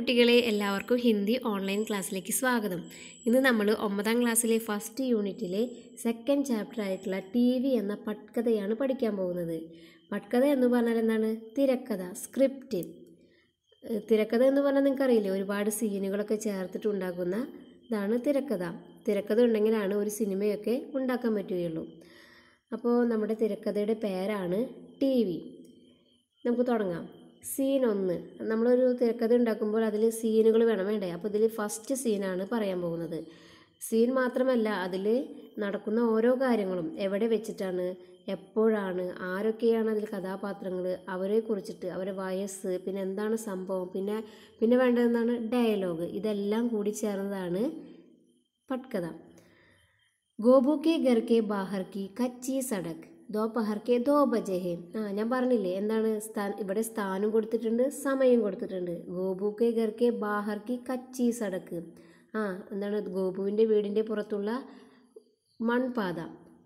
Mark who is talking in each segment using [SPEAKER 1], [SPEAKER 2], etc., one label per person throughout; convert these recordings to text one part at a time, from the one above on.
[SPEAKER 1] കുട്ടികളെ എല്ലാവർക്കും ഹിന്ദി ഓൺലൈൻ ക്ലാസ്സിലേക്ക് സ്വാഗതം. ഇന്ന് നമ്മൾ 9ാം ക്ലാസ്സിലെ ഫസ്റ്റ് യൂണിറ്റിലെ സെക്കൻഡ് ചാപ്റ്റർ ആയിട്ടുള്ള TV എന്ന പട്കഥയാണ് പഠിക്കാൻ പോകുന്നത്. പട്കഥ എന്ന് പറഞ്ഞാൽ എന്താണ്? തിരക്കഥ, സ്ക്രിപ്റ്റ്. തിരക്കഥ എന്ന് പറഞ്ഞാൽ നിങ്ങൾക്കറിയില്ലേ, ഒരുപാട് സീനുകളൊക്കെ ചേർത്തിട്ട് ഉണ്ടാക്കുന്ന ഇതാണ് തിരക്കഥ. തിരക്കഥ ഉണ്ടെങ്കിലാണ് ഒരു സിനിമയൊക്കെ ഉണ്ടാക്കാൻ പറ്റുകയുള്ളൂ. അപ്പോൾ നമ്മുടെ തിരക്കഥയുടെ പേരാണ് TV. നമുക്ക് തുടങ്ങാം. സീൻ 1. നമ്മളൊരു തിരക്കഥ ഉണ്ടാക്കുമ്പോൾ അതിൽ സീനുകൾ വേണ്ടേ? അപ്പോൾ ഇതിൽ ഫസ്റ്റ് സീനാണ് പറയാൻ പോകുന്നത്. സീൻ മാത്രമല്ല, അതിൽ നടക്കുന്ന ഓരോ കാര്യങ്ങളും എവിടെ വെച്ചിട്ടാണ്, എപ്പോഴാണ്, ആരൊക്കെയാണ് അതിൽ കഥാപാത്രങ്ങൾ, അവരെ കുറിച്ചിട്ട്, അവരുടെ വയസ്സ്, പിന്നെ എന്താണ് സംഭവം, പിന്നെ വേണ്ടതെന്നാണ് ഡയലോഗ്. ഇതെല്ലാം കൂടി ചേർന്നതാണ് പട്കഥ. ഗോപു കെ ഘർ കെ ബാഹർ കി കച്ചി സടക് दोपहर के 2 बजे है. ഞാൻ പറഞ്ഞില്ലേ എന്താണ് ഇവിടെ സ്ഥാനം കൊടുത്തിട്ടുണ്ട്, സമയം കൊടുത്തിട്ടുണ്ട്. ഗോപു കെ ഘർ കെ ബാഹർ കി കച്ചി സടക്ക്. എന്താണ്? ഗോപുവിൻ്റെ വീടിൻ്റെ പുറത്തുള്ള മൺപാത.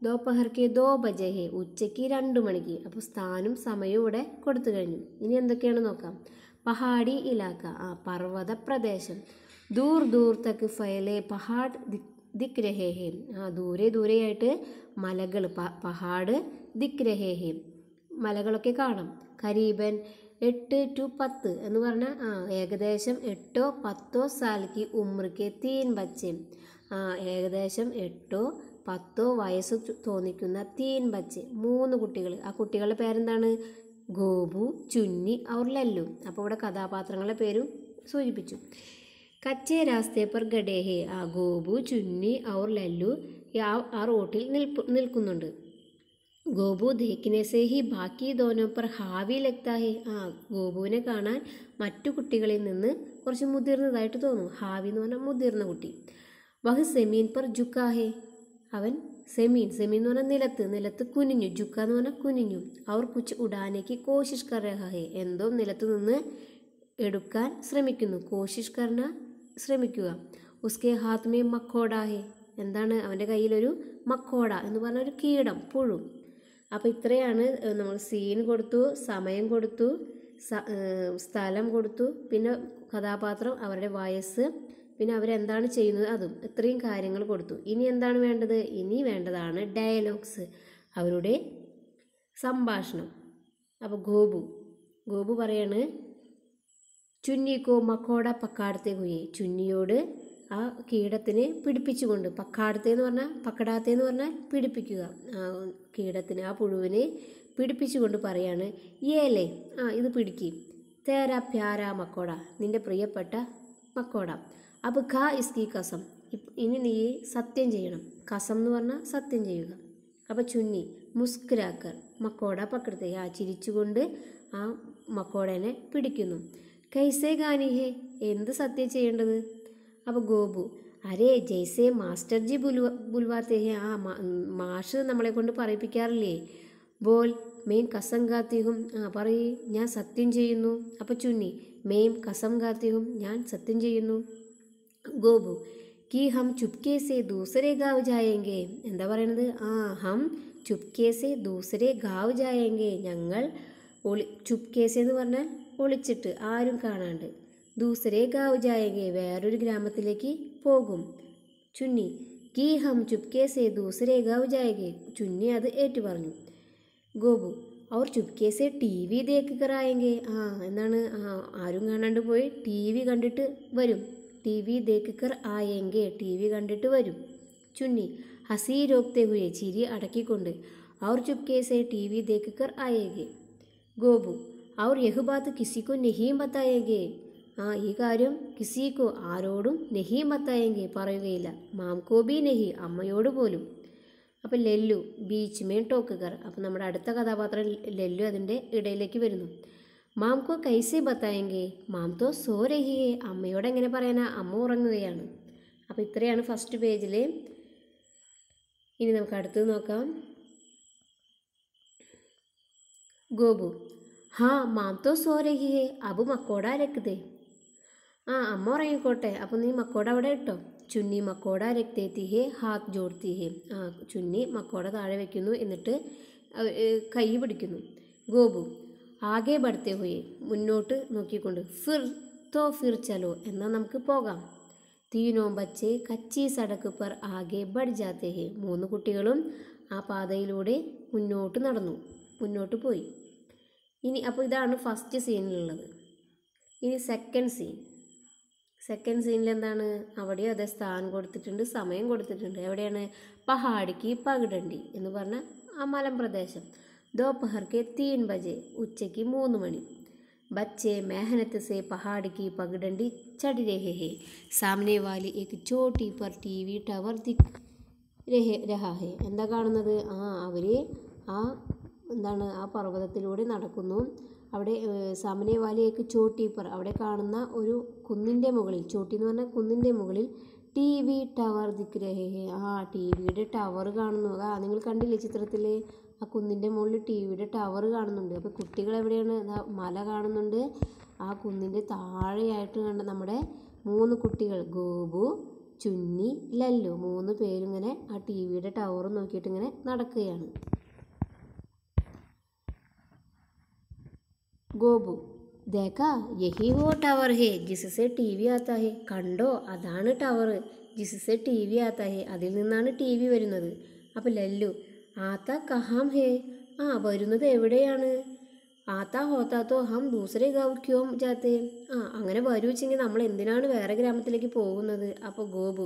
[SPEAKER 1] दोपहर के 2 बजे है, ഉച്ചയ്ക്ക് 2 മണിക്ക്. അപ്പോൾ സ്ഥാനം സമയവും ഇവിടെ കൊടുത്തു കഴിഞ്ഞു. ഇനി എന്തൊക്കെയാണ് നോക്കാം. പഹാടി ഇലാക്ക, പർവ്വത പ്രദേശം. ദൂർ ദൂർ തക്ക് ഫയലെ പഹാഡ് ദിക് രഹേ ഹേ, ദൂരെയായിട്ട് മലകൾ, പഹാഡ് ദിക് രഹേ ഹേ, മലകളൊക്കെ കാണാം. കരീബൻ 8 to 10 എന്ന് പറഞ്ഞാൽ ഏകദേശം 8-10 സാൽക്ക് ഉമ്രക്ക് 3 ബച്ചെ. ഏകദേശം 8-10 വയസ്സ് തോന്നിക്കുന്ന 3 ബച്ചെ, 3 കുട്ടികൾ. ആ കുട്ടികളുടെ പേരെന്താണ്? ഗോപു, ചുന്നി ഔർ ലല്ലു. അപ്പോൾ ഇവിടെ കഥാപാത്രങ്ങളുടെ പേരും സൂചിപ്പിച്ചു. കച്ചേ രാസ്തേ പർ ഗഡേ ഹേ, ഗോപു, ചുന്നി ഔർ ലല്ലു ആ റോട്ടിൽ നിൽക്കുന്നുണ്ട്. ഗോപു ദേഖ്നെ സേ ഹി ബാക്കി ദോനോ പർ ഹാവി ലഗ്താ ഹേ, ഗോപുവിനെ കാണാൻ മറ്റു കുട്ടികളിൽ നിന്ന് കുറച്ച് മുതിർന്നതായിട്ട് തോന്നും. ഹാവി എന്ന് പറഞ്ഞാൽ മുതിർന്ന കുട്ടി. വഹ് സെമീൻ പർ ജുക്കാ ഹേ, അവൻ സെമീൻ എന്ന് പറഞ്ഞാൽ നിലത്ത് കുനിഞ്ഞു. ജുക്ക എന്ന് പറഞ്ഞാൽ കുനിഞ്ഞു. അവർ കുച്ച് ഉഡാനേക്ക് കോശിഷ് കർ രഹാ ഹേ, എന്തോ നിലത്ത് നിന്ന് എടുക്കാൻ ശ്രമിക്കുന്നു. കോശിഷ് കർണ, ശ്രമിക്കുക. ഉസ്കെ ഹാത്ത് മേ മക്കോഡ ഹേ, എന്താണ്? അവൻ്റെ കയ്യിലൊരു മക്കോഡ എന്ന് പറഞ്ഞ ഒരു കീടം, പുഴു. അപ്പോൾ ഇത്രയാണ് നമ്മൾ സീൻ കൊടുത്തു, സമയം കൊടുത്തു, സ്ഥലം കൊടുത്തു, പിന്നെ കഥാപാത്രം, അവരുടെ വയസ്സ്, പിന്നെ അവരെന്താണ് ചെയ്യുന്നത്, അതും ഇത്രയും കാര്യങ്ങൾ കൊടുത്തു. ഇനി എന്താണ് വേണ്ടത്? ഇനി വേണ്ടതാണ് ഡയലോഗ്സ്, അവരുടെ സംഭാഷണം. അപ്പോൾ ഗോപു പറയാണ്, ചുന്നിക്കോ മക്കോട പക്കാടത്തെ ഹുയെ, ചുന്നിയോട് ആ കീടത്തിന് പിടിപ്പിച്ചുകൊണ്ട്, പക്കാടത്തേന്ന് പറഞ്ഞാൽ പിടിപ്പിക്കുക, കീടത്തിന്, ആ പുഴുവിനെ പിടിപ്പിച്ചുകൊണ്ട് പറയാണ്, ഏലേ, ഇത് പിടിക്ക്, തേരാ പ്യാരാ മക്കോട, നിൻ്റെ പ്രിയപ്പെട്ട മക്കോട. അപ്പോൾ ഖാ ഇസ്കി കസം, ഇനി നീ സത്യം ചെയ്യണം. കസം എന്ന് പറഞ്ഞാൽ സത്യം ചെയ്യുക. അപ്പോൾ ചുന്നി മുസ്കുരാക്കർ മക്കോട പക്കടത്തെ, ചിരിച്ചുകൊണ്ട് ആ മക്കോടനെ പിടിക്കുന്നു. കൈസേ ഗാനി ഹേ, എന്ത് സത്യം ചെയ്യേണ്ടത്? അപ്പോൾ ഗോപു, അരേ ജയ്സേ മാസ്റ്റർ ജി ബുൽവാത്തെ ഹേ, മാഷ് നമ്മളെ കൊണ്ട് പറയിപ്പിക്കാറില്ലേ. ബോൽ മെയിൻ കസം ഗാത്തിഹും, പറയ്, ഞാൻ സത്യം ചെയ്യുന്നു. അപ്പോൾ ചുന്നി മെയിം കസം ഗാത്തിഹും, ഞാൻ സത്യം ചെയ്യുന്നു. ഗോപു കി ഹം ചുപ്കേ സേ ദൂസരെ ഗാവ് ജായേങ്കെ, എന്താ പറയണത്? ഹം ചുപ്കേ സേ ദൂസരെ ഗാവ് ജായേങ്കെ, ഞങ്ങൾ ചുപ്കേസെ എന്ന് പറഞ്ഞാൽ ഒളിച്ചിട്ട്, ആരും കാണാണ്ട്. ദൂസരെ ഗാവ് ജായേങ്കെ, വേറൊരു ഗ്രാമത്തിലേക്ക് പോകും. ചുന്നി കി ഹം ചുപ്കേസെ ദൂസരെ ഗാവ് ജായേങ്കെ, ചുന്നി അത് ഏറ്റു പറഞ്ഞു. ഗോപു അവർ ചുപ്കേസെ TV ദേക്ക് കറായെങ്കെ, എന്താണ്? ആരും കാണാണ്ട് പോയി TV കണ്ടിട്ട് വരും. TV ദേക്ക് കർ ആയെങ്കെ, TV കണ്ടിട്ട് വരും. ചുന്നി ഹസി രോക്തെ ഹുയെ, ചിരി അടക്കിക്കൊണ്ട്, അവർ ചുപ്കേസെ TV ദേക്ക് കർ ആയേങ്കെ. ഗോപു അവർ യഹ് ബാത്ത് കിസിക്കോ നെഹീം ബത്തായേങ്കെ, ഈ കാര്യം കിസിക്കോ, ആരോടും നെഹീം ബത്തായേങ്കെ, പറയുകയില്ല. മാംകോ ബി നെഹി, അമ്മയോട് പോലും. അപ്പം ലല്ലു ബീച്ച് മേ ടോക്കുകർ, അപ്പം നമ്മുടെ അടുത്ത കഥാപാത്രം ലല്ലു അതിൻ്റെ ഇടയിലേക്ക് വരുന്നു. മാംകോ കൈസെ ബത്തായെങ്കെ, മാം തോ സോ രഹിയേ, അമ്മയോട് എങ്ങനെ പറയാനാ, അമ്മ ഉറങ്ങുകയാണ്. അപ്പോൾ ഇത്രയാണ് ഫസ്റ്റ് പേജിൽ. ഇനി നമുക്ക് അടുത്തത് നോക്കാം. ഗോപു മാം തോ സോ രഹി ഹേ, അബു മക്കോട രക്തേ, അമ്മ ഉറങ്ങിക്കോട്ടെ, അപ്പോൾ നീ മക്കോട അവിടെ ഇട്ടോ. ചുന്നി മക്കോട രക്തേത്തി ഹേ ഹാത്ത് ജോഡ്ത്തി ഹേ, ചുന്നി മക്കോട താഴെ വയ്ക്കുന്നു, എന്നിട്ട് കൈ പിടിക്കുന്നു. ഗോപു ആകെ ബഡ്ത്തെ ഹുയെ, മുന്നോട്ട് നോക്കിക്കൊണ്ട്. ഫിർ तो फिर चलो എന്നാൽ നമുക്ക് പോകാം. तीनों बच्चे कच्ची सड़क पर आगे बढ़ जाते हैं. 3 കുട്ടികളും ആ പാതയിലൂടെ മുന്നോട്ട് പോയി. ഇനി അപ്പോൾ ഇതാണ് ഫസ്റ്റ് സീനിലുള്ളത്. ഇനി സെക്കൻഡ് സീനിൽ എന്താണ്? അവിടെ അതേ സ്ഥാനം കൊടുത്തിട്ടുണ്ട്, സമയം കൊടുത്തിട്ടുണ്ട്. എവിടെയാണ്? പഹാടിക്ക് പകിടണ്ടി എന്ന് പറഞ്ഞ ആ മലമ്പ്രദേശം. ദോപഹർക്ക് 3 ബജെ, ഉച്ചയ്ക്ക് 3 മണി. बच्चे मेहनत से पहाड़ की पगडंडी चढ़ रहे हैं. सामने वाली एक चोटी पर टीवी टावर दिख रहा है. എന്താ കാണുന്നത്? അവർ എന്താണ് ആ പർവ്വതത്തിലൂടെ നടക്കുന്നു. അവിടെ സാമനെ വാലി ഏക്ക് ചോട്ടി പർ, അവിടെ കാണുന്ന ഒരു കുന്നിൻ്റെ മുകളിൽ, ചോട്ടി എന്ന് പറഞ്ഞാൽ കുന്നിൻ്റെ മുകളിൽ ടി വി ടവർ ദിക്ക് രഹേ ഹേ. ടി വിയുടെ ടവർ കാണുന്നു. നിങ്ങൾ കണ്ടില്ലേ ചിത്രത്തിൽ? ആ കുന്നിൻ്റെ മുകളിൽ ടി വിയുടെ ടവർ കാണുന്നുണ്ട്. അപ്പോൾ കുട്ടികൾ എവിടെയാണ്? മല കാണുന്നുണ്ട്. ആ കുന്നിൻ്റെ താഴെയായിട്ട് കണ്ട നമ്മുടെ 3 കുട്ടികൾ, ഗോപു, ചുന്നി, ലല്ലു, 3 പേരിങ്ങനെ ആ ടി വിയുടെ ടവർ നോക്കിയിട്ട് ഇങ്ങനെ നടക്കുകയാണ്. ഗോപു, ദേഖാ യഹി വോ ടവർ ഹേ ജിസ്സെ ടി വി ആത്താ ഹേ. കണ്ടോ, അതാണ് ടവർ. ജിസ്സെ ടി വി ആത്താ ഹേ, അതിൽ നിന്നാണ് ടി വി വരുന്നത്. അപ്പോൾ ലല്ലു, ആത്ത കഹാം ഹേ, വരുന്നത് എവിടെയാണ്? ആത്ത ഹോത്താ തോ ഹം ദൂസരെ ഗാവ് ക്യോം ജാത്തെ. അങ്ങനെ വരുവെച്ചെങ്കിൽ നമ്മൾ എന്തിനാണ് വേറെ ഗ്രാമത്തിലേക്ക് പോകുന്നത്? അപ്പോൾ ഗോപു,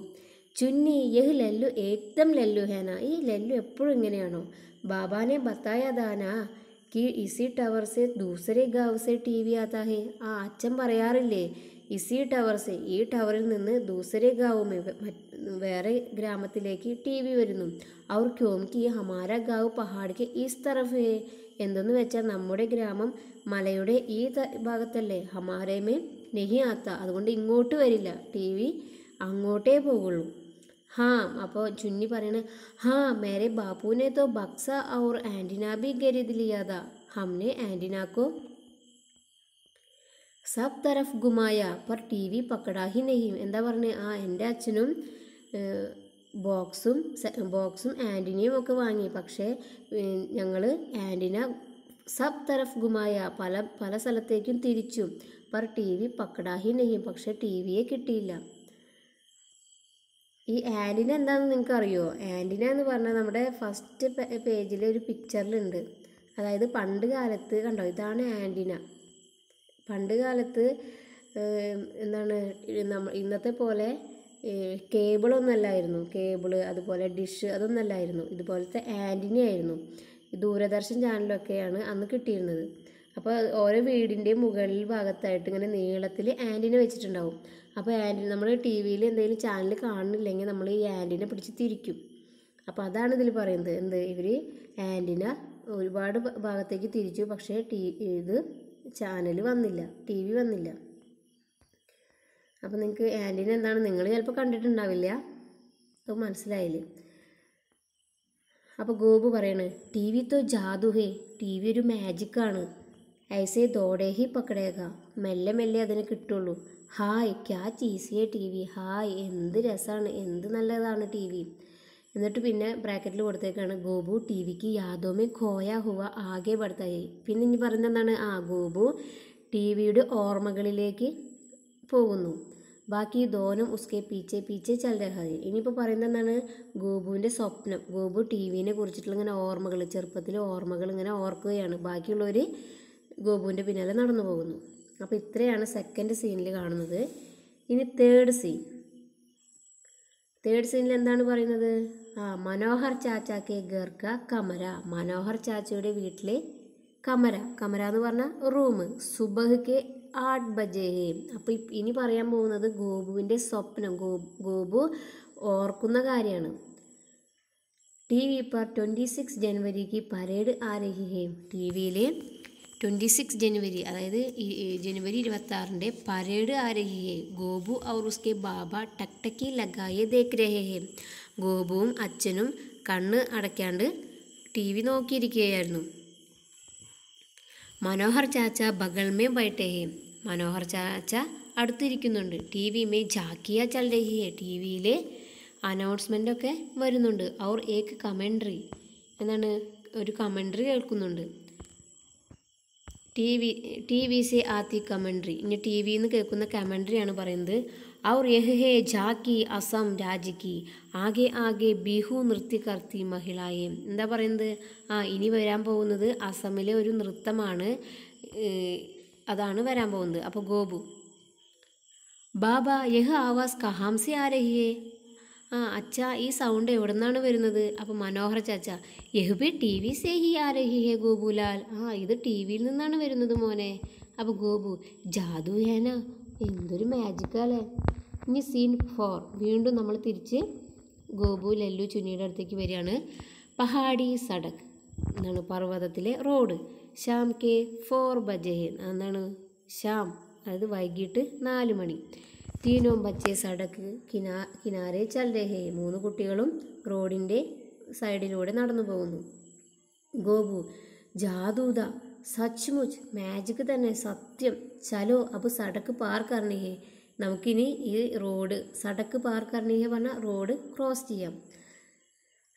[SPEAKER 1] ചുന്നി യഹ് ലല്ലു ഏകദം ലല്ലു ഹേന. ഈ ലല്ലു എപ്പോഴും ഇങ്ങനെയാണോ? ബാബാനെ ബത്തായതാനാ कि इसी टावर से दूसरे गाँव से टी वी आता है. അച്ഛൻ പറയാറില്ലേ ഇസി ടവർ സെ, ഈ ടവറിൽ നിന്ന് ദൂസരെ ഗാവുമേ, വേറെ ഗ്രാമത്തിലേക്ക് ടി വി വരുന്നു. അവർ ക്യോം കി ഹമാര ഗാവ് പഹാഡ് ഈസ് തറഫ് ഹേ. എന്തെന്ന് വെച്ചാൽ നമ്മുടെ ഗ്രാമം മലയുടെ ഈ ഭാഗത്തല്ലേ. ഹമാരേമേ നെഹി ആത്ത, അതുകൊണ്ട് ഇങ്ങോട്ട് വരില്ല. ടി വി അങ്ങോട്ടേ പോകുള്ളൂ. അപ്പോൾ ചുന്നി പറയണ, മേരെ ബാപ്പുനെ തോ ബക്സ ഔർ ആൻറ്റിന ബി ഖരീദ് ലിയാ താ. ഹംനെ ആൻറ്റിന കോ സബ് തരഫ് ഗുമായ പർ ടി വി പക്കടാ ഹി നഹി. എന്താ പറഞ്ഞേ? എൻ്റെ അച്ഛനും ബോക്സും ആൻറ്റിനയും ഒക്കെ വാങ്ങി. പക്ഷേ ഞങ്ങൾ ആൻറ്റിന സബ് തരഫ് ഗുമായ, പല സ്ഥലത്തേക്കും തിരിച്ചു. പർ ടി വി പക്കടാ ഹി നഹി, പക്ഷേ ടി വിയെ കിട്ടിയില്ല. ഈ ആൻറ്റിന എന്താണെന്ന് നിങ്ങൾക്ക് അറിയുമോ? ആൻറ്റിന എന്ന് പറഞ്ഞാൽ നമ്മുടെ ഫസ്റ്റ് പേജിൽ ഒരു പിക്ചറിലുണ്ട്. അതായത് പണ്ട് കാലത്ത് കണ്ടോ, ഇതാണ് ആൻറ്റിന. പണ്ട് കാലത്ത് എന്താണ്, ഇന്നത്തെ പോലെ കേബിളൊന്നുമല്ലായിരുന്നു. കേബിള് അതുപോലെ ഡിഷ് അതൊന്നുമല്ലായിരുന്നു. ഇതുപോലത്തെ ആൻറ്റിനയായിരുന്നു. ദൂരദർശൻ ചാനലൊക്കെയാണ് അന്ന് കിട്ടിയിരുന്നത്. അപ്പോൾ ഓരോ വീടിൻ്റെ മുകളിൽ ഭാഗത്തായിട്ട് ഇങ്ങനെ നീളത്തിൽ ആൻറ്റിന വെച്ചിട്ടുണ്ടാവും. അപ്പോൾ നമ്മൾ ടി വിയിൽ എന്തെങ്കിലും ചാനൽ കാണുന്നില്ലെങ്കിൽ നമ്മൾ ഈ ആൻറ്റിന പിടിച്ച് തിരിക്കും. അപ്പോൾ അതാണ് ഇതിൽ പറയുന്നത്. ഇവർ ആൻറ്റിന ഒരുപാട് ഭാഗത്തേക്ക് തിരിച്ചു, പക്ഷേ ഇത് ചാനൽ വന്നില്ല, ടി വി വന്നില്ല. അപ്പോൾ നിങ്ങൾക്ക് ആൻറ്റിന എന്താണ് നിങ്ങൾ ചിലപ്പോൾ കണ്ടിട്ടുണ്ടാവില്ല. അപ്പോൾ മനസ്സിലായില്ലേ? അപ്പോൾ ഗോപു പറയണേ, ടി വി തോ ജാദു ഹേ, ടി വി ഒരു മാജിക്കാണ്. ഐസേ ദോടേ ഹി പക്കടേക, മെല്ലെ മെല്ലെ അതിന് കിട്ടുള്ളൂ. ഹായ് ക്യാ ചീസിയെ ടി വി, ഹായ് എന്ത് രസമാണ്, എന്ത് നല്ലതാണ് ടി വി. എന്നിട്ട് പിന്നെ ബ്രാക്കറ്റിൽ കൊടുത്തേക്കാണ്, ഗോപു ടി വിക്ക് യാദോമേ ഖോയാ ഹുവ ആകെ ബർത്തായി. പിന്നെ ഇനി പറയുന്നത് എന്താണ്? ഗോപു ടി വിയുടെ ഓർമ്മകളിലേക്ക് പോകുന്നു. ബാക്കി ദോനും ഉസ്കെ പീച്ചെ പീച്ചെ ചൽ രഹായി. ഇനിയിപ്പോൾ പറയുന്നത് എന്താണ്? ഗോപുവിൻ്റെ സ്വപ്നം. ഗോപു ടി വിനെ കുറിച്ചിട്ടുള്ള ഇങ്ങനെ ഓർമ്മകൾ, ചെറുപ്പത്തിലെ ഓർമ്മകൾ ഇങ്ങനെ ഓർക്കുകയാണ്. ബാക്കിയുള്ളവർ ഗോപുവിൻ്റെ പിന്നാലെ നടന്നു പോകുന്നു. അപ്പോൾ ഇത്രയാണ് സെക്കൻഡ് സീനിൽ കാണുന്നത്. ഇനി തേർഡ് സീനിൽ എന്താണ് പറയുന്നത്? മനോഹർ ചാച്ചാക്കെ ഗർക്ക കമര. മനോഹർ ചാച്ചയുടെ വീട്ടിലെ കമര എന്ന് പറഞ്ഞാൽ റൂം. സുബഹ്ക്ക് 8 ബജേ. അപ്പോൾ ഇനി പറയാൻ പോകുന്നത് ഗോപുവിൻ്റെ സ്വപ്നം, ഗോപു ഓർക്കുന്ന കാര്യമാണ്. ടി വി पर 26 जनवरी की പരേഡ് ആ രഹി ഹേ. ടി വിയിൽ 26 जनवरी അതായത് ജനുവരി 26 പരേഡ് ആ രഹി ഹേ. ഗോപു ഔർ ഉസ്കെ ബാബ ടക്ടക്കി ലഗായെ ദേഖ് രഹേ ഹേ. ഗോപുവും അച്ഛനും കണ്ണ് അടയ്ക്കാണ്ട് ടി വി നോക്കിയിരിക്കുകയായിരുന്നു. മനോഹർ ചാച്ച ബഗൽ മേ ബൈഠേ ഹേ. മനോഹർ ചാച്ച അടുത്തിരിക്കുന്നുണ്ട്. ടി വി മേ ജാക്കിയ ചൽ രഹി ഹേ. ടി വിയിൽ അനൗൺസ്മെൻ്റൊക്കെ വരുന്നുണ്ട്. ഔർ ഏക്ക് കമൻട്രി, എന്താണ്, ഒരു കമൻട്രി കേൾക്കുന്നുണ്ട്. ടി വി സെ ആത്തി കമൻട്രി. ഇനി ടി വിയിൽ നിന്ന് കേൾക്കുന്ന കമൻട്രിയാണ് പറയുന്നത്. ഔർ യഹ് ഹേ ജാക്കി അസം രാജിക്ക് ആകെ ആകെ ബിഹു നൃത്യ കർത്തി മഹിളായെ. എന്താ പറയുന്നത്? ഇനി വരാൻ പോകുന്നത് അസമിലെ ഒരു നൃത്തമാണ്, അതാണ് വരാൻ പോകുന്നത്. അപ്പോൾ ഗോപു, ബാബ യഹ് ആവാസ് കഹാം സെ ആ രഹി ഹേ. അച്ഛ ഈ സൗണ്ട് എവിടെ നിന്നാണ് വരുന്നത്? അപ്പോൾ മനോഹർ ചാച്ച, യഹ് ബി ടി വി സേ ഹി ആ രഹി ഹേ ഗോപുലാൽ. ഇത് ടി വിയിൽ നിന്നാണ് വരുന്നത് മോനെ. അപ്പോൾ ഗോപു, ജാദു ഹേന, എന്തൊരു മാജിക്കല്ലേ. ഇനി സീൻ 4 വീണ്ടും നമ്മൾ തിരിച്ച് ഗോപു ലല്ലു ചുന്നിയുടെ അടുത്തേക്ക് വരികയാണ്. പഹാടി സടക് എന്താണ്? പർവ്വതത്തിലെ റോഡ്. ഷാം കെ 4 ബജെ എന്താണ്? ഷാം അതായത് വൈകിട്ട് 4 മണി. തീനോ ബച്ചെ സടക്ക് കിനാരെ ചൽ രഹേ. 3 കുട്ടികളും റോഡിൻ്റെ സൈഡിലൂടെ നടന്നു പോകുന്നു. ഗോപു, ജാദൂദ സച്ച്മുച്ച്, മാജിക് തന്നെ, സത്യം. ചലോ അപ്പോൾ സടക്ക് പാർ കർണി ഹേ. നമുക്കിനി ഈ റോഡ് സടക്ക് പാർ കർണി ഹേ പറഞ്ഞാൽ റോഡ് ക്രോസ് ചെയ്യാം.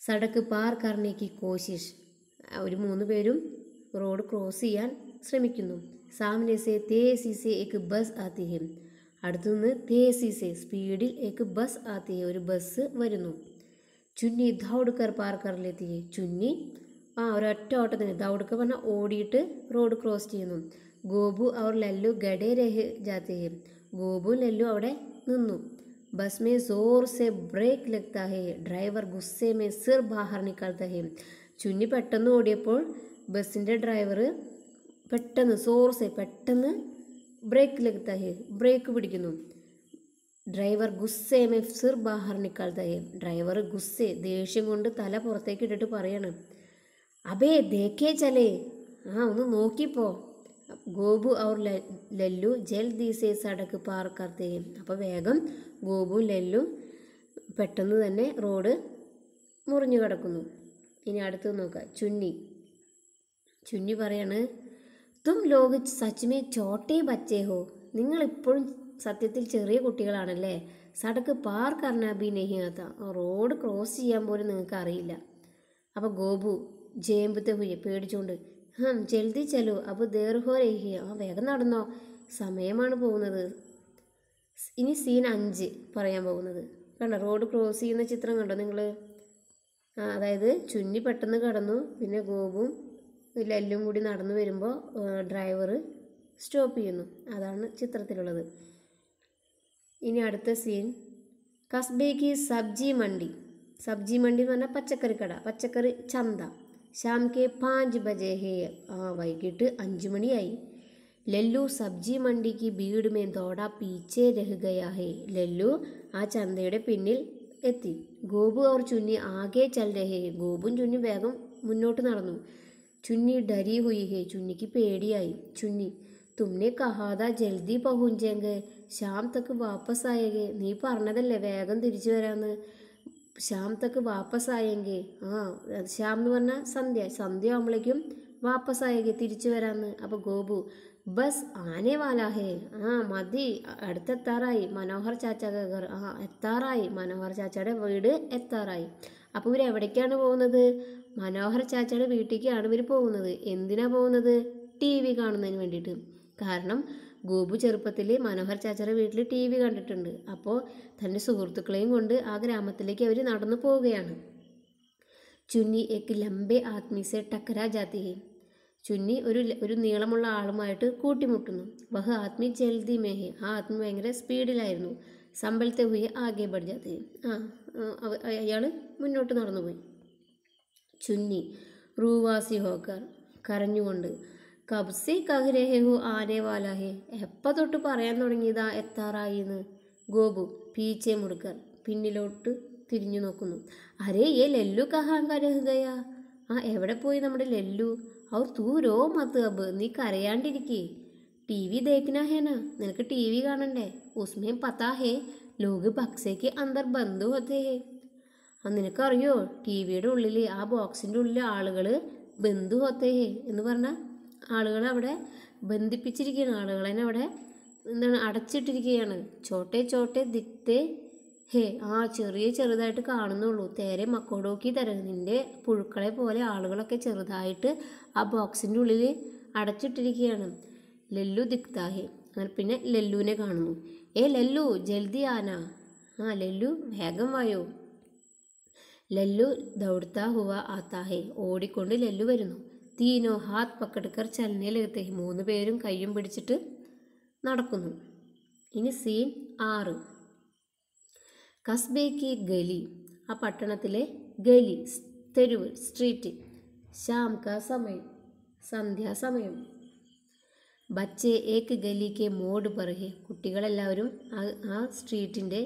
[SPEAKER 1] സടക്ക് പാർ കർണേക്ക് കോശിഷ്. ഒരു 3 പേരും റോഡ് ക്രോസ് ചെയ്യാൻ ശ്രമിക്കുന്നു. സാമനെ സെ തേസിസെ ഏക്ക് ബസ് ആത്തി ഹേ. അടുത്തുനിന്ന് തേസിസെ സ്പീഡിൽ ഏക്ക് ബസ് ആത്തി ഹേ, ഒരു ബസ് വരുന്നു. ചുന്നി ദൗഡ്കർ പാർ കർ ലേത്തി ഹേ. ചുന്നി ഒരൊറ്റ ഓട്ടത്തിന്, ദൗഡ്കർ പറഞ്ഞാൽ ഓടിയിട്ട് റോഡ് ക്രോസ് ചെയ്യുന്നു. ഗോപു അവർ ലല്ലു ഗഡേ രഹ് ജാത്തെ ഹേ. ഗോപു ലല്ലു അവിടെ നിന്നു. ബസ് മേ സോർ സെ ബ്രേക്ക് ലഗ്താ ഹേ. ഡ്രൈവർ ഗുസ്സെ മേ സിർ ബാഹർ നിക്കാൽത്താ ഹേ. ചുന്നി പെട്ടെന്ന് ഓടിയപ്പോൾ ബസ്സിൻ്റെ ഡ്രൈവർ പെട്ടെന്ന് പെട്ടെന്ന് ബ്രേക്ക് ലഗ്താ ഹേ, ബ്രേക്ക് പിടിക്കുന്നു. ഡ്രൈവർ ഗുസ്സെ മേ സിർ ബാഹർ നിക്കാൽത്താ ഹേ. ഡ്രൈവർ ഗുസ്സെ ദേഷ്യം കൊണ്ട് തല പുറത്തേക്ക് ഇട്ടിട്ട് പറയാണ്, അബേ ദേഖേ ചലേ, ഒന്ന് നോക്കിപ്പോ. ഗോപു അവർ ലല്ലു ജൽദി സെ സടക്ക് പാർ കർത്തേ ഹേ. അപ്പോൾ വേഗം ഗോപു ലല്ലു പെട്ടെന്ന് തന്നെ റോഡ് മുറിഞ്ഞു കിടക്കുന്നു. ഇനി അടുത്ത് നോക്കുക. ചുന്നി പറയാണ്, തും ലോഗ് സച്മേ ചോട്ടേ ബച്ചേ ഹോ. നിങ്ങളിപ്പോഴും സത്യത്തിൽ ചെറിയ കുട്ടികളാണല്ലേ. സടക്ക് പാർ കർണ ബി നഹി ആത്ത. റോഡ് ക്രോസ് ചെയ്യാൻ പോലും നിങ്ങൾക്ക് അറിയില്ല. അപ്പോൾ ഗോപു ജേമ്പത്തെ ഹുയെ പേടിച്ചുകൊണ്ട്, ജൽദി ചലോ അപ്പോൾ ദേർ ഹോ രഹി. വേഗം നടന്നോ, സമയമാണ് പോകുന്നത്. ഇനി സീൻ 5 പറയാൻ പോകുന്നത്. കണ്ടോ റോഡ് ക്രോസ് ചെയ്യുന്ന ചിത്രം കണ്ടോ നിങ്ങൾ? അതായത് ചുന്നി പെട്ടെന്ന് കടന്നു, പിന്നെ ഗോപുവും ലല്ലും കൂടി നടന്നു വരുമ്പോൾ ഡ്രൈവർ സ്റ്റോപ്പ് ചെയ്യുന്നു. അതാണ് ചിത്രത്തിലുള്ളത്. ഇനി അടുത്ത സീൻ, കസ്ബേക്ക് സബ്ജി മണ്ടി. സബ്ജി മണ്ടി എന്ന് പറഞ്ഞാൽ പച്ചക്കറി കട, പച്ചക്കറി ചന്ത. ഷാം കെ 5 ബജെ ഹേ. വൈകിട്ട് 5 മണിയായി. ലല്ലു സബ്ജി മണ്ടിക്ക് ഭീഡ് മേ ദോടാ പീച്ചെ രഹ് ഗയാ ഹേ. ലല്ലു ആ ചന്തയുടെ പിന്നിൽ എത്തി. ഗോപു അവർ ചുന്നി ആകെ ചൽ രഹേ. ഗോപും ചുന്നി വേഗം മുന്നോട്ട് നടന്നു. ചുന്നി ഡരി ഹുയി ഹേ. ചുന്നിക്ക് പേടിയായി. ചുന്നി, തുമ്നെ കഹാദാ ജൽദി പഹുഞ്ചേങ്കെ ശ്യാം തക്ക് വാപ്പസ് ആയേങ്കെ. നീ പറഞ്ഞതല്ലേ വേഗം തിരിച്ചു വരാമെന്ന്. ശ്യാം തക്ക് വാപ്പസ് ആയെങ്കിൽ, ശ്യാം എന്ന് പറഞ്ഞാൽ സന്ധ്യ ആകുമ്പോഴേക്കും വാപ്പസ് ആയെങ്കിൽ തിരിച്ചു വരാമെന്ന്. അപ്പോൾ ഗോപു, ബസ് ആനേ വാലാ ഹേ. മതി, അടുത്തെത്താറായി. മനോഹർ ചാച്ചാ ഘർ, എത്താറായി. മനോഹർ ചാച്ചയുടെ വീട് എത്താറായി. അപ്പോൾ ഇവർ എവിടേക്കാണ് പോകുന്നത്? മനോഹർ ചാച്ചയുടെ വീട്ടിലേക്കാണ് ഇവർ പോകുന്നത്. എന്തിനാ പോകുന്നത്? ടി വി കാണുന്നതിന് വേണ്ടിയിട്ട്. കാരണം ഗോപു ചെറുപ്പത്തിൽ മനോഹർ ചാച്ചയുടെ വീട്ടിൽ ടി വി കണ്ടിട്ടുണ്ട്. അപ്പോൾ തൻ്റെ സുഹൃത്തുക്കളെയും കൊണ്ട് ആ ഗ്രാമത്തിലേക്ക് അവർ നടന്നു പോവുകയാണ്. ചുന്നി ഏക്ക് ലംബെ ആദ്മി സെ ടക്കരാ ജാത്തി ഹേ. ചുന്നി ഒരു നീളമുള്ള ആളുമായിട്ട് കൂട്ടിമുട്ടുന്നു. വഹ് ആദ്മി ജൽദി മേ ഹേ. ആ ആദ്മി ഭയങ്കര സ്പീഡിലായിരുന്നു. സമ്പലത്തെ ഹുയെ ആകെ ബഡ് ജാത്തി ഹേ. അയാൾ മുന്നോട്ട് നടന്നുപോയി. ചുന്നി റൂവാസി ഹോക്കർ, കരഞ്ഞുകൊണ്ട്, കബ്സെ കഹ് രഹേ ഹോ ആനേ വാലാ ഹേ. എപ്പോൾ തൊട്ട് പറയാൻ തുടങ്ങിയതാ എത്താറായിന്ന്. ഗോപു പീച്ചെ മുടുക്കർ, പിന്നിലോട്ട് തിരിഞ്ഞു നോക്കുന്നു. അരേ ഏ ലല്ലു കഹാൻ രഹ് ഗയാ. എവിടെ പോയി നമ്മുടെ ലല്ലു? അവർ തൂരോ മത്ത് അബ്, നീ കരയാണ്ടിരിക്കേ. ടി വി ദേഖ്നാ ഹേന, നിനക്ക് ടി വി കാണണ്ടേ? ഉസ്മേ പത്താ ഹേ ലോഗ് ബക്സേക്ക് അന്തർ ബന്ധു ഹോത്തേ ഹേ. നിനക്കറിയോ ടി വിയുടെ ഉള്ളിൽ, ആ ബോക്സിൻ്റെ ഉള്ളിൽ ആളുകൾ ബന്ധു ഹോത്തേ ഹേ എന്ന് പറഞ്ഞാൽ ആളുകൾ അവിടെ ബന്ധിപ്പിച്ചിരിക്കുകയാണ്. ആളുകളെ അവിടെ എന്താണ് അടച്ചിട്ടിരിക്കുകയാണ്. ചോട്ടെ ദിക്തേ ഹേ. ചെറുതായിട്ട് കാണുന്നുള്ളൂ. തേരെ മക്കോടോക്കി തര, നിൻ്റെ പുഴുക്കളെ പോലെ ആളുകളൊക്കെ ചെറുതായിട്ട് ആ ബോക്സിൻ്റെ ഉള്ളിൽ അടച്ചിട്ടിരിക്കുകയാണ്. ലല്ലു ദിക്താഹെ, അങ്ങനെ പിന്നെ ലല്ലുവിനെ കാണുന്നു. ഏ ലല്ലു ജൽദി ആന, ലല്ലു വേഗം വായോ. ലല്ലു ദൗഡ്താ ഹുവ ആത്താ ഹെ, ഓടിക്കൊണ്ട് ലല്ലു വരുന്നു. തീനോ ഹാത്ത് പക്കടുക്കർ ചലനെ ലഗത്തെ, 3 പേരും കയ്യും പിടിച്ചിട്ട് നടക്കുന്നു. ഇനി സീൻ 6. കസ്ബേക്ക് ഗലി, ആ പട്ടണത്തിലെ ഗലി, തെരുവ്, സ്ട്രീറ്റ്. ശാം കാ സമയം, സന്ധ്യാസമയം. ബച്ചെ ഏക്ക് ഗലിക്ക് മോഡ് പറഹെ, കുട്ടികളെല്ലാവരും ആ സ്ട്രീറ്റിൻ്റെ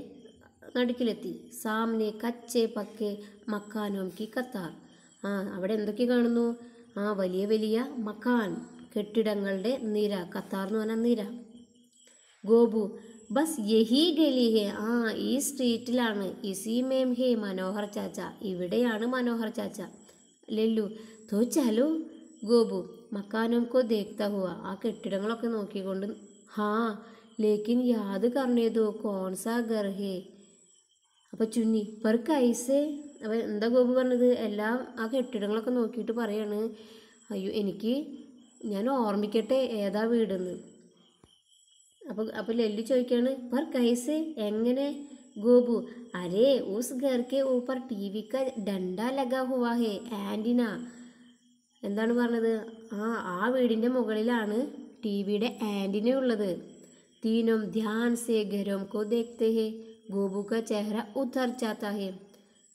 [SPEAKER 1] നടുക്കിലെത്തി. സാമനെ കച്ചെ പക്കെ മക്കാനോം കി കത്താർ, അവിടെ എന്തൊക്കെ കാണുന്നു? വലിയ വലിയ മക്കാൻ, കെട്ടിടങ്ങളുടെ നിര. കത്താർ എന്ന് പറഞ്ഞാൽ നിര. ഗോപു ബസ് യഹി ഗലി ഹെ, ഈ സ്ട്രീറ്റിലാണ്. ഇസി മേം ഹേ മനോഹർ ചാച്ച, ഇവിടെയാണ് മനോഹർ ചാച്ച. ലല്ലു തോ ചലോ. ഗോപു മക്കാനോം കോ ദേഖ്താ ഹുവ, ആ കെട്ടിടങ്ങളൊക്കെ നോക്കിക്കൊണ്ട്. ലേക്കിൻ യാദ് കർണേ ദോ കോൺസാ ഗർ ഹേ. അപ്പോൾ ചുന്നി പെർ കൈസേ, അപ്പോൾ എന്താ ഗോപു പറഞ്ഞത്? എല്ലാം ആ കെട്ടിടങ്ങളൊക്കെ നോക്കിയിട്ട് പറയാണ്, അയ്യോ ഞാൻ ഓർമ്മിക്കട്ടെ ഏതാ വീടെന്ന്. അപ്പോൾ ലല്ലു ചോദിക്കുകയാണ്, പെർ കൈസേ, എങ്ങനെ? ഗോപു അരേ ഉസ് ഘർ കെ ഊപ്പർ ടിവി ക ഡണ്ടാ ലഗാ ഹുവാ ഹേ ആൻറ്റിന. എന്താണ് പറഞ്ഞത്? ആ വീടിൻ്റെ മുകളിലാണ് ടിവിയുടെ ആൻറ്റിന ഉള്ളത്. തീനും ധ്യാൻ സേ ഘരോം കോ ദേഖ്തേ ഹേ, ഗോപു ക ചെഹ്റ ഉതർ ജാത്താ ഹേ.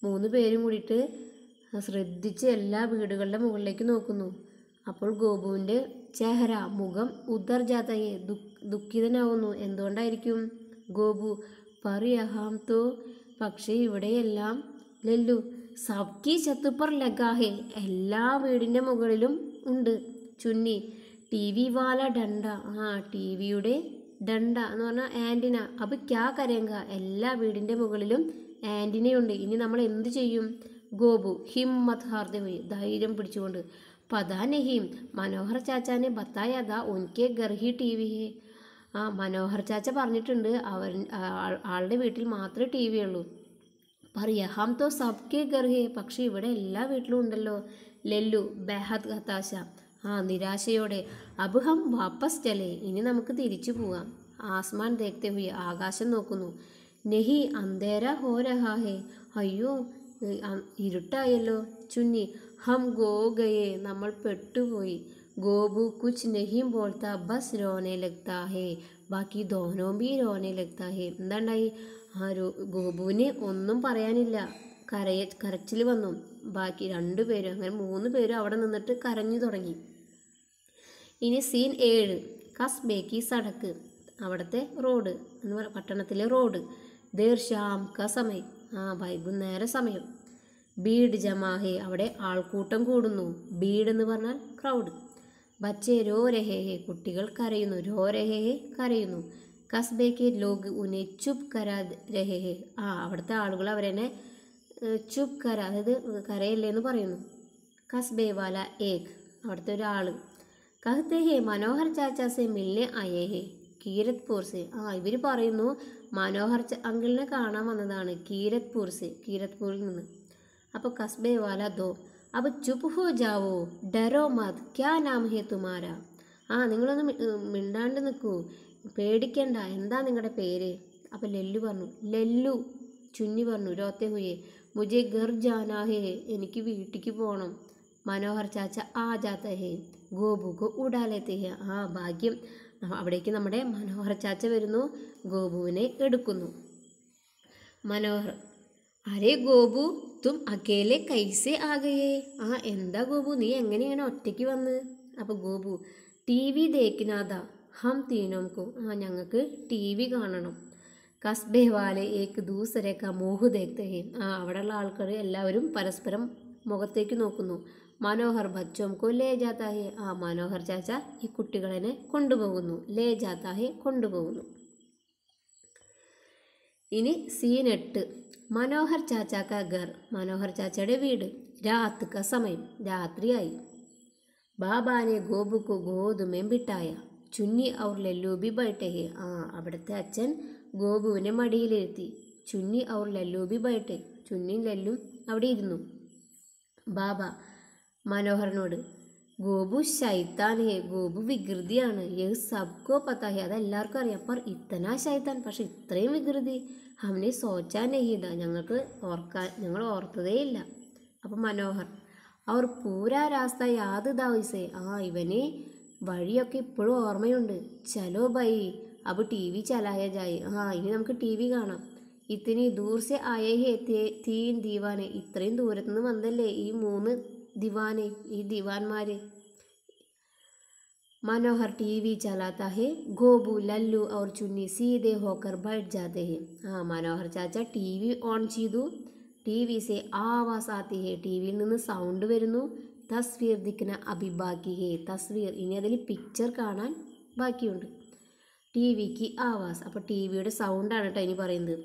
[SPEAKER 1] 3 പേരും കൂടിയിട്ട് ശ്രദ്ധിച്ച് എല്ലാ വീടുകളുടെ മുകളിലേക്ക് നോക്കുന്നു. അപ്പോൾ ഗോപുവിൻ്റെ ചെഹ്റ, മുഖം, ഉദർ ജാത്താ ഹേ, ദുഃഖിതനാവുന്നു. എന്തുകൊണ്ടായിരിക്കും? ഗോപു പറയഹാം തോ, പക്ഷേ ഇവിടെയെല്ലാം. ലല്ലു സബ്കി ഛത്ത് പർ ലഗാ ഹേ, എല്ലാ വീടിൻ്റെ മുകളിലും ഉണ്ട്. ചുന്നി ടി വി വാല ഡണ്ട, ടിവിയുടെ ഡണ്ട എന്ന് പറഞ്ഞാൽ ആൻറ്റിന. അപ്പോൾ ക്യാ കരേങ്ക, എല്ലാ വീടിൻ്റെ മുകളിലും ആൻറ്റിനയുണ്ട്. ഇനി നമ്മൾ എന്ത് ചെയ്യും? ഗോപു ഹിമ്മത്ത് ഹാർദേ ഹുയി, ധൈര്യം പിടിച്ചുകൊണ്ട്. പതാ നഹീം മനോഹർ ചാച്ചാനെ ബത്തായാതാ ഉൻകെ ഗർഹി ടി വി ഹേ, മനോഹർ ചാച്ച പറഞ്ഞിട്ടുണ്ട് ആളുടെ വീട്ടിൽ മാത്രമേ ടി വി ഉള്ളൂ. പറയാ ഹം തോ സബ്കെ ഗർഹേ, പക്ഷെ ഇവിടെ എല്ലാ വീട്ടിലും ഉണ്ടല്ലോ. ലല്ലു ബെഹദ് ഹതാശ, നിരാശയോടെ. അബ് ഹം വാപ്പസ് ചലേ, ഇനി നമുക്ക് തിരിച്ചു പോവാം. ആസ്മാൻ ദേഖ്തേ ഹുയി, ആകാശം നോക്കുന്നു. നെഹി അന്ധേര ഹോ രഹാ ഹേ, അയ്യോ ഇരുട്ടായല്ലോ. ചുന്നി ഹം ഗോ ഗയേ, നമ്മൾ പെട്ടുപോയി. ഗോപു കുച്ച് നെഹിം ബോൾത്താ ബസ് രോനെ ലഗ്താ ഹേ, ബാക്കി ദോനോ ബി രോനെ ലഗ്താ ഹേ. എന്താണ്ടായി? ഗോപുവിന് ഒന്നും പറയാനില്ല, കരച്ചിൽ വന്നു. ബാക്കി 2 പേരും, അങ്ങനെ 3 പേരും അവിടെ നിന്നിട്ട് കരഞ്ഞു തുടങ്ങി. ഇനി സീൻ 7. കസ്ബേക്കി സടക്ക്, അവിടുത്തെ റോഡ് എന്ന് പറയുക, പട്ടണത്തിലെ റോഡ്. ദേർ ഷാം ക സമയം, വൈകുന്നേര സമയം. ബീഡ് ജമാഹേ, അവിടെ ആൾക്കൂട്ടം കൂടുന്നു. ബീഡ് എന്ന് പറഞ്ഞാൽ ക്രൗഡ്. ബച്ചേ രോ രഹേ ഹേ, കുട്ടികൾ കരയുന്നു. രോ രഹേ ഹേ, കരയുന്നു. കസ്ബേക്ക് ലോഗ് ഉനെ ചുപ് കരാ രഹേ ഹേ, അവിടുത്തെ ആളുകൾ അവരെന്നെ ചുപ് കര, അതായത് കരയല്ലേ എന്ന് പറയുന്നു. കസ്ബേ വാല ഏക്, അവിടുത്തെ ഒരാൾ. കഹത്തെ ഹേ മനോഹർ ചാച്ചാ സെ മിൽനെ ആയേ ഹേ കീരത്പൂർ സെ, ഇവർ പറയുന്നു മനോഹർ അങ്കിളിനെ കാണാൻ വന്നതാണ് കീരത്പൂരിൽ നിന്ന്. അപ്പോൾ കസ്ബേ വാല ദോ അബ് ചുപ് ഹോ ജാവോ ഡരോ മത് ക്യാ നാം ഹേ തുമാര, നിങ്ങളൊന്ന് മിണ്ടാണ്ട് നിൽക്കൂ, പേടിക്കണ്ട, എന്താ നിങ്ങളുടെ പേര്? അപ്പോൾ ലല്ലു പറഞ്ഞു ലല്ലു. ചുന്നി പറഞ്ഞു രോത്തെ ഹുയെ മുജെ ഘർ ജാനാ ഹേ, എനിക്ക് വീട്ടിലേക്ക് പോകണം. മനോഹർ ചാച്ച ആ ജാത്ത ഹേ ഗോപുക്ക് ഉടാലേത്തെ ഹേ, ഭാഗ്യം, അവിടേക്ക് നമ്മുടെ മനോഹർ ചാച്ച വരുന്നു, ഗോപുവിനെ എടുക്കുന്നു. മനോഹർ അരേ ഗോപു തും അക്കേലെ കൈസേ ആകയേ, എന്താ ഗോപു നീ എങ്ങനെയാണ് ഒറ്റയ്ക്ക് വന്ന്? അപ്പോൾ ഗോപു ടി വി ദേക്കിനാഥാ ഹം തീനോംകോ, ഞങ്ങൾക്ക് ടി വി കാണണം. കസ്ബേ വാലെ ഏക്ക് ദൂസരെ ക മോഹ് ദേഖ്തേ ഹേ, അവിടെയുള്ള ആൾക്കാർ എല്ലാവരും പരസ്പരം മുഖത്തേക്ക് നോക്കുന്നു. മനോഹർ ബച്ചോം കോ ലേ ജാത്താ ഹേ, മനോഹർ ചാച്ച ഈ കുട്ടികളെ കൊണ്ടുപോകുന്നു. ലേ ജാത്താ ഹേ, കൊണ്ടുപോകുന്നു. ഇനി സീൻ 8. മനോഹർ ചാച്ച കാ ഘർ, മനോഹർ ചാച്ചയുടെ വീട്. രാത് ക സമയം, രാത്രിയായി. ബാബാനെ ഗോപുക്കു ഗോതുമേം ബിട്ടായ, ചുന്നി ഔർ ലല്ലു ബി ബൈഠേ ഹേ, അവിടുത്തെ അച്ഛൻ ഗോപുവിനെ മടിയിലിരുത്തി. ചുന്നി ഔർ ലല്ലു ബി ബൈഠേ, ചുന്നിയും ലല്ലും അവിടെ ഇരുന്നു. ബാബ മനോഹറിനോട് ഗോപു ശൈത്താൻ ഹേ, ഗോപു വികൃതിയാണ്. യഹ് സബ്കോ പത്താ ഹേ, അതെല്ലാവർക്കും അറിയാം. പർ ഇത്തനാ ശൈത്താൻ, പക്ഷെ ഇത്രയും വികൃതി ഹംനെ സോച്ചാ നഹീത, ഞങ്ങൾ ഓർത്തതേ ഇല്ല. അപ്പം മനോഹർ, അവർ പൂരാ രാസ്ത യാത് ദാവസേ, ഇവന് വഴിയൊക്കെ ഇപ്പോഴും ഓർമ്മയുണ്ട്. ചലോ ബൈ അബ് ടി വി ചലായ ജായി, ഇനി നമുക്ക് ടി വി കാണാം. ഇത്തിനി ദൂർ സെ ആയേ ഹേ തീൻ ദീവാനെ, ഇത്രയും ദൂരത്തുനിന്ന് വന്നല്ലേ ഈ 3 ദിവാനെ, ഈ ദിവാൻമാര്. മനോഹർ ടി വി ചലാത്ത ഹേ, ഗോപു ലല്ലു और ചുന്നി സീതെ ഹോക്കർ ബൈഠ് ജാത്തെ ഹേ. മനോഹർ ചാച്ച ടി വി ഓൺ ചെയ്തു. ടി വി സെ ആവാസ് ആത്തി ഹേ, ടി വിയിൽ നിന്ന് സൗണ്ട് വരുന്നു. തസ്വീർ ദിക്കന അഭി ബാക്കി ഹേ, തസ്വീർ ഇനി അതിൽ പിക്ചർ കാണാൻ ബാക്കിയുണ്ട്. ടി വിക്ക് ആവാസ്, അപ്പോൾ ടി വിയുടെ സൗണ്ടാണ് കേട്ടോ ഇനി പറയുന്നത്.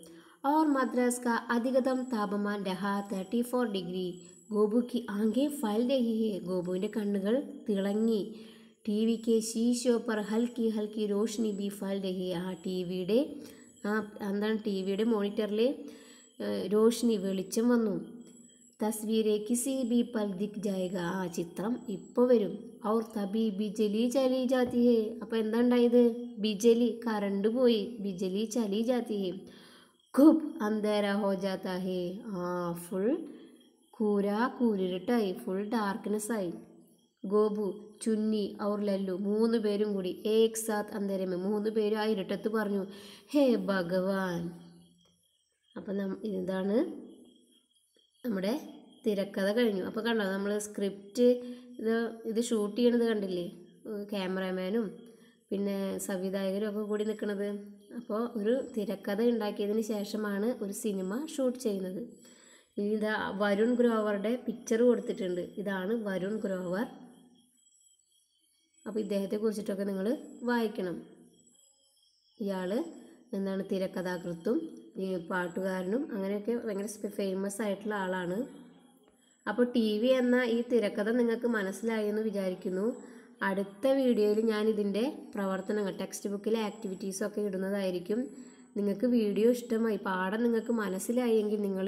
[SPEAKER 1] और मद्रास का अधिकतम तापमान रहा 34 डिग्री, ഗോപു की आंखें फैल रही है, ഗോപുവിൻ്റെ കണ്ണുകൾ തിളങ്ങി. ടി വിക്ക് ശീശോ പർ ഹൽക്കി ഹൽക്കി റോഷ്നി ബി ഫൈൽ രഹി, ടി വിയുടെ എന്താണ് ടി വിയുടെ മോണിറ്ററിൽ റോഷ്നി വെളിച്ചം വന്നു. തസ്വീരെ കിസി ബി പൽ ദിക് ജായക, ചിത്രം ഇപ്പോൾ വരും. ഔർ തബി ബിജലി ചലി ജാത്തി ഹേ, അപ്പോൾ എന്താ ഉണ്ടായത്? ബിജലി കറണ്ട് പോയി, ബിജലി ചലി ജാത്തി ഹേ. ഖൂബ് അന്ധേര ഹോ ജാത്താ ഹേ, ഫുൾ കൂരിരുട്ടായി, ഫുൾ ഡാർക്ക്നെസ് ആയി. ഗോപു ചുന്നി ഔർ ലല്ലു 3 പേരും കൂടി ഏക് സാത്ത് അന്ധേരമേ, 3 പേരും ആ ഇരുട്ടത്ത് പറഞ്ഞു ഹേ ഭഗവാൻ. അപ്പം ഇതാണ് നമ്മുടെ തിരക്കഥ കഴിഞ്ഞു. അപ്പോൾ കണ്ടോ, നമ്മൾ സ്ക്രിപ്റ്റ് ഇത് ഷൂട്ട് ചെയ്യണത് കണ്ടില്ലേ, ക്യാമറാമാനും പിന്നെ സംവിധായകരും ഒക്കെ കൂടി നിൽക്കുന്നത്. അപ്പോൾ ഒരു തിരക്കഥ ഉണ്ടാക്കിയതിന് ശേഷമാണ് ഒരു സിനിമ ഷൂട്ട് ചെയ്യുന്നത്. ഇതാ വരുൺ ഗ്രോവറുടെ പിക്ചർ കൊടുത്തിട്ടുണ്ട്. ഇതാണ് വരുൺ ഗ്രോവർ. അപ്പോൾ ഇദ്ദേഹത്തെ കുറിച്ചിട്ടൊക്കെ നിങ്ങൾ വായിക്കണം. ഇയാൾ എന്താണ് തിരക്കഥാകൃത്തും പാട്ടുകാരനും അങ്ങനെയൊക്കെ ഭയങ്കര ഫേമസ് ആയിട്ടുള്ള ആളാണ്. അപ്പോൾ ടി വി എന്ന ഈ തിരക്കഥ നിങ്ങൾക്ക് മനസ്സിലായി എന്ന് വിചാരിക്കുന്നു. അടുത്ത വീഡിയോയിൽ ഞാൻ ഇതിൻ്റെ പ്രവർത്തനങ്ങൾ, ടെക്സ്റ്റ് ബുക്കിലെ ആക്ടിവിറ്റീസൊക്കെ ഇടുന്നതായിരിക്കും. നിങ്ങൾക്ക് വീഡിയോ ഇഷ്ടമായി, പാഠം നിങ്ങൾക്ക് മനസ്സിലായി എങ്കിൽ നിങ്ങൾ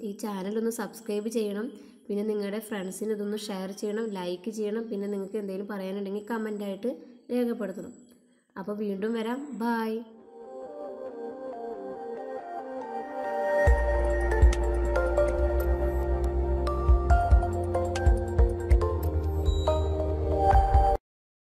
[SPEAKER 1] ഈ ചാനലൊന്ന് സബ്സ്ക്രൈബ് ചെയ്യണം. പിന്നെ നിങ്ങളുടെ ഫ്രണ്ട്സിന് ഇതൊന്ന് ഷെയർ ചെയ്യണം, ലൈക്ക് ചെയ്യണം. പിന്നെ നിങ്ങൾക്ക് എന്തെങ്കിലും പറയാനുണ്ടെങ്കിൽ കമൻ്റായിട്ട് രേഖപ്പെടുത്തണം. അപ്പോൾ വീണ്ടും വരാം. ബായ്.